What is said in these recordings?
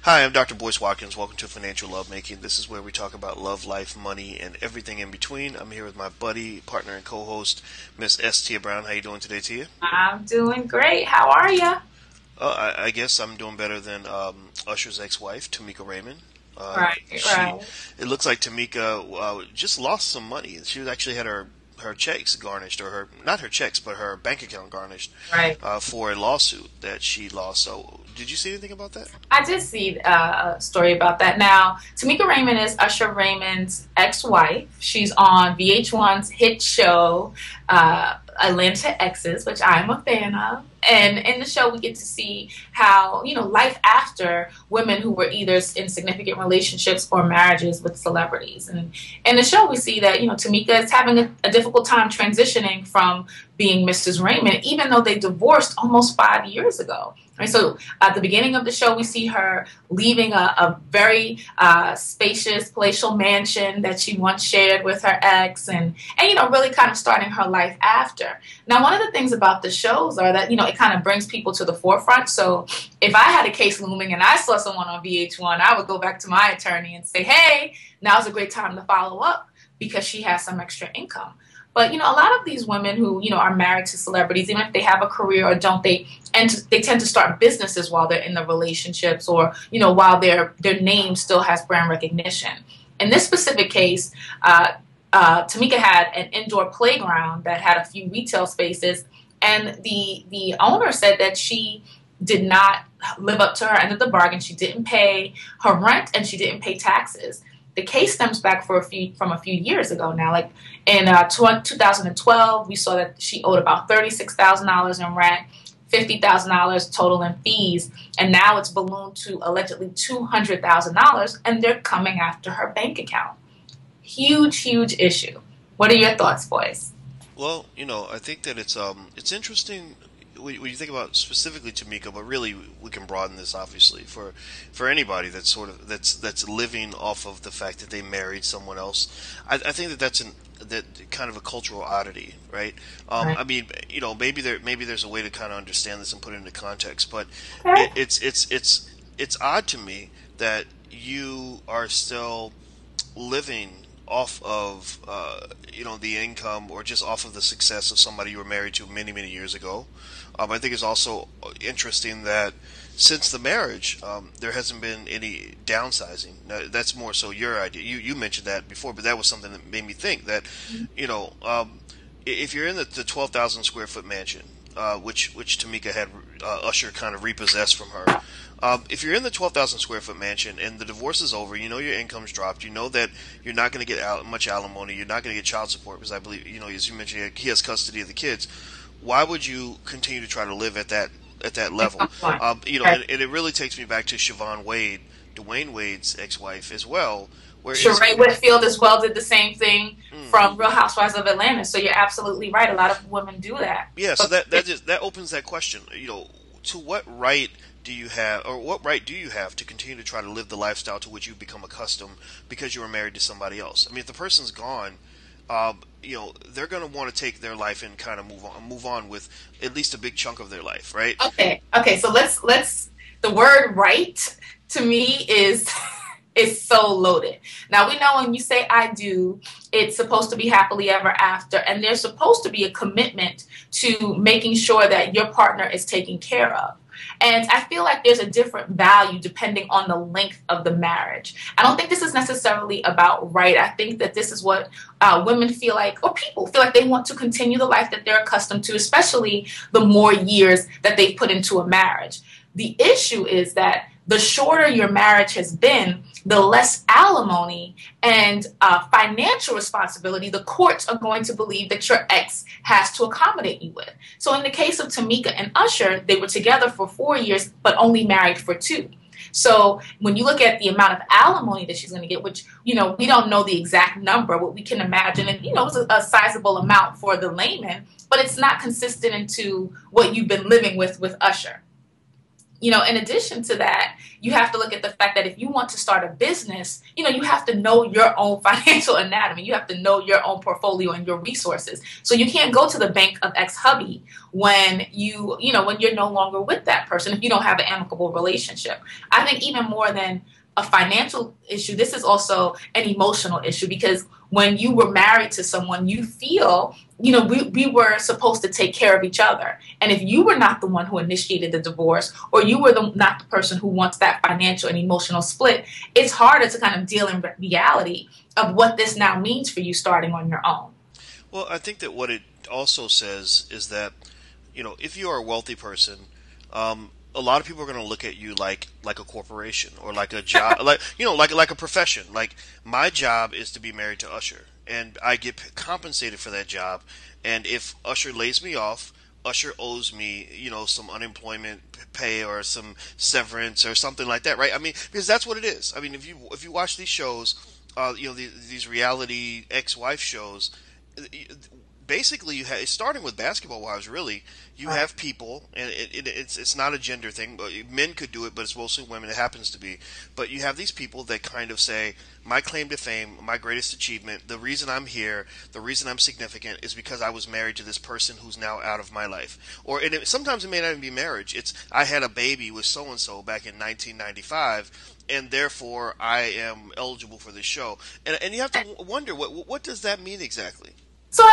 Hi, I'm Dr. Boyce Watkins. Welcome to Financial Lovemaking. This is where we talk about love, life, money, and everything in between. I'm here with my buddy, partner, and co-host, Miss S. Tia Brown. How you doing today, Tia? I'm doing great. How are you? I guess I'm doing better than Usher's ex-wife, Tameka Raymond. Uh, Right, she, right, it looks like Tameka just lost some money. She actually had her checks garnished, or her not her checks, but her bank account garnished right. for a lawsuit that she lost. So, did you see anything about that? I did see a story about that. Now, Tameka Raymond is Usher Raymond's ex-wife. She's on VH1's hit show, Atlanta Exes, which I'm a fan of. And in the show, we get to see how, life after women who were either in significant relationships or marriages with celebrities. And in the show, we see that, Tameka is having a difficult time transitioning from being Mrs. Raymond, even though they divorced almost 5 years ago. Right, so at the beginning of the show, we see her leaving a very spacious palatial mansion that she once shared with her ex, and really kind of starting her life after. Now, one of the things about the shows are that it kind of brings people to the forefront. So if I had a case looming and I saw someone on VH1, I would go back to my attorney and say, "Hey, now's a great time to follow up because she has some extra income." But a lot of these women who are married to celebrities, even if they have a career or don't, they tend to start businesses while they're in the relationships, or while their name still has brand recognition. In this specific case, Tameka had an indoor playground that had a few retail spaces, and the owner said that she did not live up to her end of the bargain. She didn't pay her rent and she didn't pay taxes. The case stems back from a few years ago now. Like in 2012, we saw that she owed about $36,000 in rent, $50,000 total in fees, and now it's ballooned to allegedly $200,000, and they're coming after her bank account. Huge, huge issue. What are your thoughts, boys? Well, I think that it's interesting when you think about specifically Tamika, but really we can broaden this obviously for anybody that's that's living off of the fact that they married someone else. I think that kind of a cultural oddity, right? Right. I mean, maybe there's a way to kind of understand this and put it into context, but Okay. it's odd to me that you are still living off of the income or just off of the success of somebody you were married to many years ago. I think it's also interesting that since the marriage, there hasn't been any downsizing. Now, that's more so your idea. You mentioned that before, but that was something that made me think that you know if you're in the 12,000 square foot mansion, which Tamika had Usher kind of repossessed from her. If you're in the 12,000 square foot mansion and the divorce is over, you know your income's dropped, you know that you're not going to get much alimony, you're not going to get child support because I believe, as you mentioned, he has custody of the kids. Why would you continue to try to live at that level? Fine. And it really takes me back to Siobhan Wade, Dwayne Wade's ex-wife as well, where it's Sheree Whitfield as well did the same thing mm, from Real Housewives of Atlanta. So you're absolutely right. A lot of women do that. yeah. So But that opens that question. To what right do you have, or what right do you have to continue to try to live the lifestyle to which you've become accustomed because you were married to somebody else? I mean, if the person's gone, they're going to want to take their life and kind of move on with at least a big chunk of their life, right? okay. So let's. The word "right" to me is is so loaded. Now we know when you say "I do," it's supposed to be happily ever after, and there's supposed to be a commitment to making sure that your partner is taken care of. And I feel like there's a different value depending on the length of the marriage. I don't think this is necessarily about right. I think that this is what women feel like, or people feel like they want to continue the life that they're accustomed to, especially the more years that they've put into a marriage. The issue is that the shorter your marriage has been, the less alimony and financial responsibility the courts are going to believe that your ex has to accommodate you with. So in the case of Tameka and Usher, they were together for 4 years, but only married for two. So when you look at the amount of alimony that she's going to get, which, we don't know the exact number, what we can imagine, and, it's a sizable amount for the layman, but it's not consistent into what you've been living with Usher. In addition to that, you have to look at the fact that if you want to start a business, you have to know your own financial anatomy. You have to know your own portfolio and your resources. So you can't go to the bank of ex-hubby when when you're no longer with that person, if you don't have an amicable relationship. I think even more than a financial issue, this is also an emotional issue, because when you were married to someone, you feel, we were supposed to take care of each other. And if you were not the one who initiated the divorce, or you were not the person who wants that financial and emotional split, it's harder to kind of deal in reality of what this now means for you starting on your own. Well, I think that what it also says is that, if you are a wealthy person, a lot of people are going to look at you like a corporation, or like a job, like a profession. Like, my job is to be married to Usher, and I get compensated for that job. And if Usher lays me off, Usher owes me, some unemployment pay or some severance or something like that, right? I mean, because that's what it is. I mean, if you watch these shows, these reality ex-wife shows, basically starting with Basketball Wives, really, you Right. have people, and it's not a gender thing, but men could do it, but it's mostly women. It happens to be, but you have these people that kind of say, my claim to fame, my greatest achievement, the reason I'm here, the reason I'm significant is because I was married to this person who's now out of my life. Or sometimes it may not even be marriage. It's, I had a baby with so and so back in 1995, and therefore I am eligible for this show. And you have to wonder, what does that mean exactly? So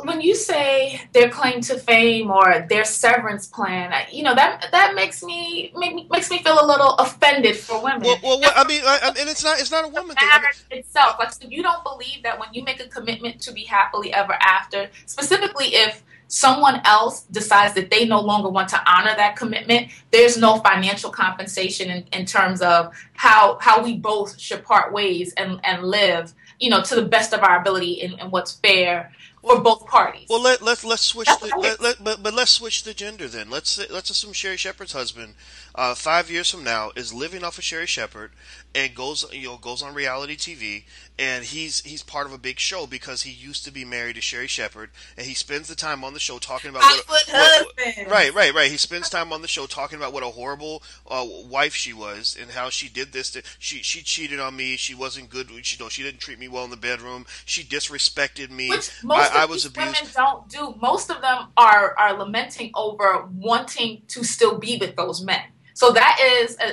when you say their claim to fame or their severance plan, that makes me feel a little offended for women. I mean, and it's not a The woman thing. I mean, marriage itself, like, so you don't believe that when you make a commitment to be happily ever after, specifically if someone else decides that they no longer want to honor that commitment, there's no financial compensation in terms of how we both should part ways and live, to the best of our ability and what's fair for well, both parties. Well, let's switch That's the what I but let's switch the gender then. Let's assume Sherry Shepherd's husband, 5 years from now, is living off of Sherry Shepherd and goes on reality TV, and he's part of a big show because he used to be married to Sherry Shepherd, and he spends the time on the show talking about Hollywood what husband. right. He spends time on the show talking about what a horrible wife she was, and how she did this. She cheated on me. She wasn't good. She didn't treat me well in the bedroom. She disrespected me. Which most I of was these women abused. don't do. Most of them are lamenting over wanting to still be with those men. So that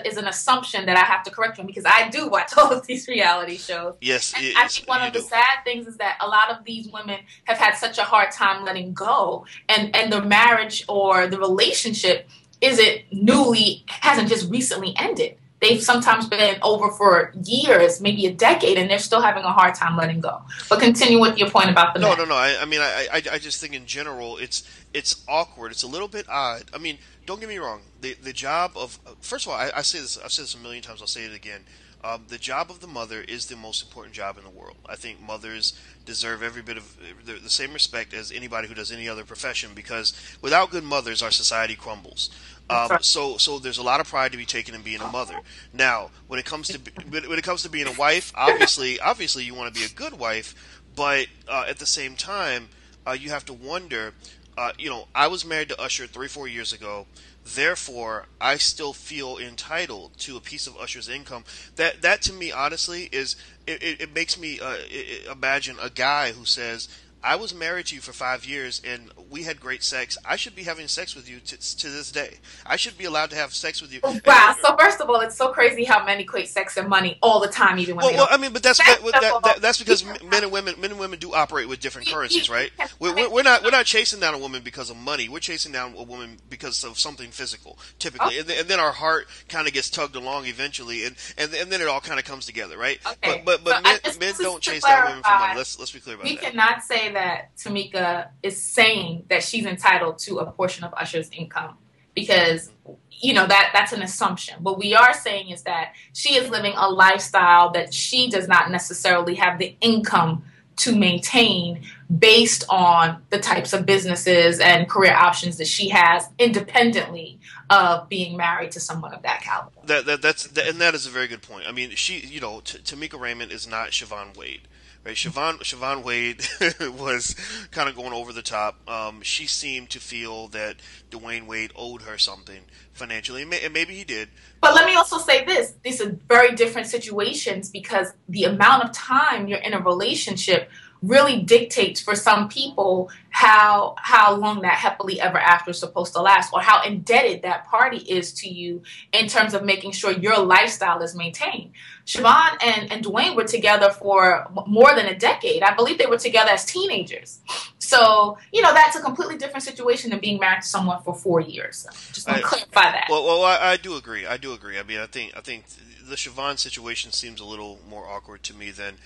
is an assumption that I have to correct you on, because I do watch all of these reality shows. Yes, And I think one you of the do. sad things is that a lot of these women have had such a hard time letting go, and the marriage or the relationship hasn't just recently ended. They've sometimes been over for years, maybe a decade, and they're still having a hard time letting go. But continue with your point about the No, men. no, no. I mean, I just think in general, it's awkward. It's a little bit odd. I mean, don't get me wrong. The job of, first of all, I say this. I've said this a million times. I'll say it again. The job of the mother is the most important job in the world. I think mothers deserve every bit of the same respect as anybody who does any other profession, because without good mothers, our society crumbles. That's right. So there's a lot of pride to be taken in being a mother. Now, when it comes to being a wife, obviously you want to be a good wife, but at the same time, you have to wonder. I was married to Usher 3-4 years ago. Therefore, I still feel entitled to a piece of Usher's income. That to me, honestly, it makes me imagine a guy who says, I was married to you for 5 years and we had great sex. I should be having sex with you to this day. I should be allowed to have sex with you. Wow. So first of all, it's so crazy how men equate sex and money all the time, even when Well, they well, don't. I mean, but that's Second of all, that's we because cannot, men and women do operate with different currencies, right? We're, we we're we're not we're not chasing down a woman because of money. We're chasing down a woman because of something physical, typically, and then our heart kind of gets tugged along eventually, and then it all kind of comes together, right? Okay. So But men just don't to chase down women for money. clarify, Let's be clear about we that. cannot say that Tameka is saying that she's entitled to a portion of Usher's income, because that's an assumption. What we are saying is that she is living a lifestyle that she does not necessarily have the income to maintain, based on the types of businesses and career options that she has independently of being married to someone of that caliber. And that is a very good point. I mean, Tameka Raymond is not Siobhan Wade, right? Siobhan Wade was kind of going over the top. She seemed to feel that Dwayne Wade owed her something financially, and maybe he did. But let me also say this: these are very different situations because the amount of time you're in a relationship really dictates for some people how long that happily ever after is supposed to last, or how indebted that party is to you in terms of making sure your lifestyle is maintained. Siobhan and Dwayne were together for more than a decade. I believe they were together as teenagers. So, that's a completely different situation than being married to someone for 4 years. So just want I, to clarify that. I do agree. I do agree. I mean, I think the Siobhan situation seems a little more awkward to me than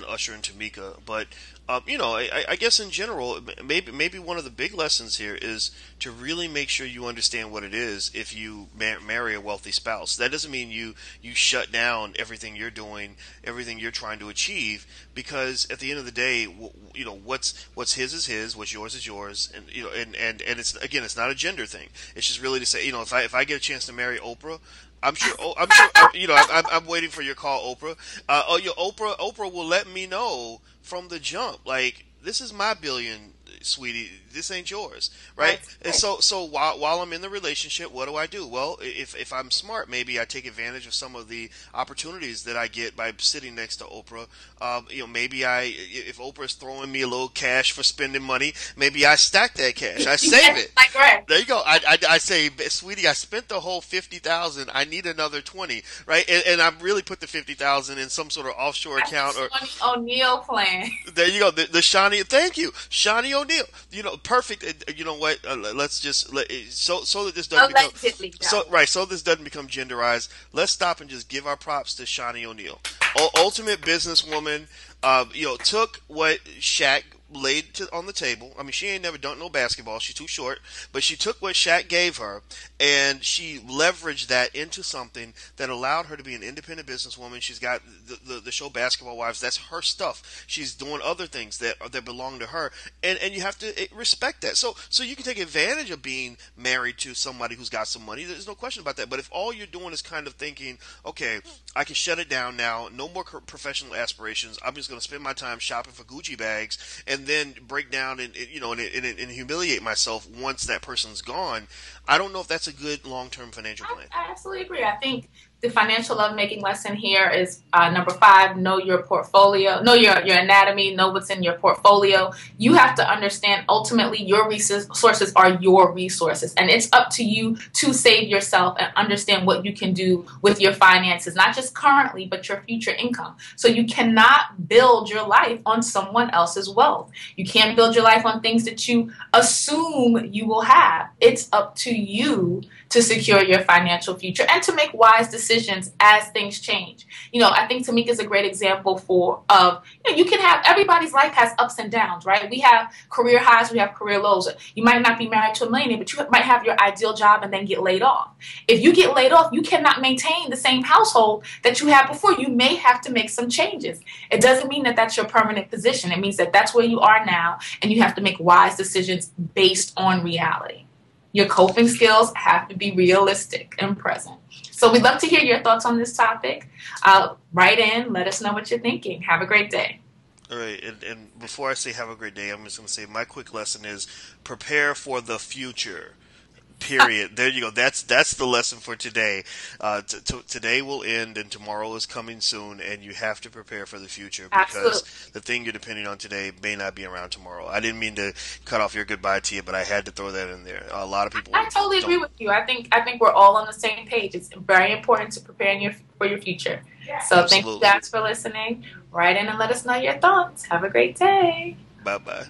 Usher and Tameka. But I guess in general, maybe one of the big lessons here is to really make sure you understand what it is if you marry a wealthy spouse. That doesn't mean you shut down everything you're doing, everything you're trying to achieve, because at the end of the day, what's his is his, what's yours is yours, and and it's, again, it's not a gender thing. It's just really to say, if I get a chance to marry Oprah, I'm sure. I'm sure. I'm waiting for your call, Oprah. Oprah will let me know from the jump. Like, this is my billion, sweetie. This ain't yours, right? And so while I'm in the relationship, what do? Well, if I'm smart, maybe I take advantage of some of the opportunities that I get by sitting next to Oprah. Maybe if Oprah's throwing me a little cash for spending money, maybe I stack that cash. I save it. Like, right. There you go. I say, sweetie, I spent the whole 50,000. I need another 20, right? And I really put the 50,000 in some sort of offshore account, or O'Neill plan. there you go. The Shawnee. Thank you, Shawnee O'Neal. Perfect. You know what? Let's just so that this doesn't so this doesn't become genderized. Let's stop and just give our props to Shawnee O'Neal, ultimate businesswoman. Took what Shaq laid on the table. I mean, she ain't never done no basketball. She's too short. But she took what Shaq gave her, and she leveraged that into something that allowed her to be an independent businesswoman. She's got the show Basketball Wives. That's her stuff. She's doing other things that belong to her, and you have to respect that. So you can take advantage of being married to somebody who's got some money. There's no question about that. But if all you're doing is kind of thinking, okay, I can shut it down now, no more professional aspirations. I'm just going to spend my time shopping for Gucci bags, and then break down and humiliate myself once that person's gone. I don't know if that's a good long-term financial plan. I absolutely agree. I think the financial lovemaking lesson here is number 5: know your portfolio, know your anatomy, know what's in your portfolio. You have to understand ultimately your resources are your resources, and it's up to you to save yourself and understand what you can do with your finances, not just currently, but your future income. So you cannot build your life on someone else's wealth. You can't build your life on things that you assume you will have. It's up to you to secure your financial future and to make wise decisions as things change. I think Tameka is a great example you can have, everybody's life has ups and downs, right? We have career highs, we have career lows. You might not be married to a millionaire, but you might have your ideal job and then get laid off. If you get laid off, you cannot maintain the same household that you had before. You may have to make some changes. It doesn't mean that that's your permanent position. It means that that's where you are now, and you have to make wise decisions based on reality. Your coping skills have to be realistic and present. So we'd love to hear your thoughts on this topic. Write in, let us know what you're thinking. Have a great day. All right, and before I say have a great day, I'm just going to say my quick lesson is prepare for the future. Period. There you go. That's the lesson for today. Today will end, and tomorrow is coming soon, and you have to prepare for the future, because Absolutely. the thing you're depending on today may not be around tomorrow. I didn't mean to cut off your goodbye to you, but I had to throw that in there. A lot of people. I totally agree with you. I think we're all on the same page. It's very important to prepare for your future. So Absolutely. thank you guys for listening. Write in and let us know your thoughts. Have a great day. Bye bye.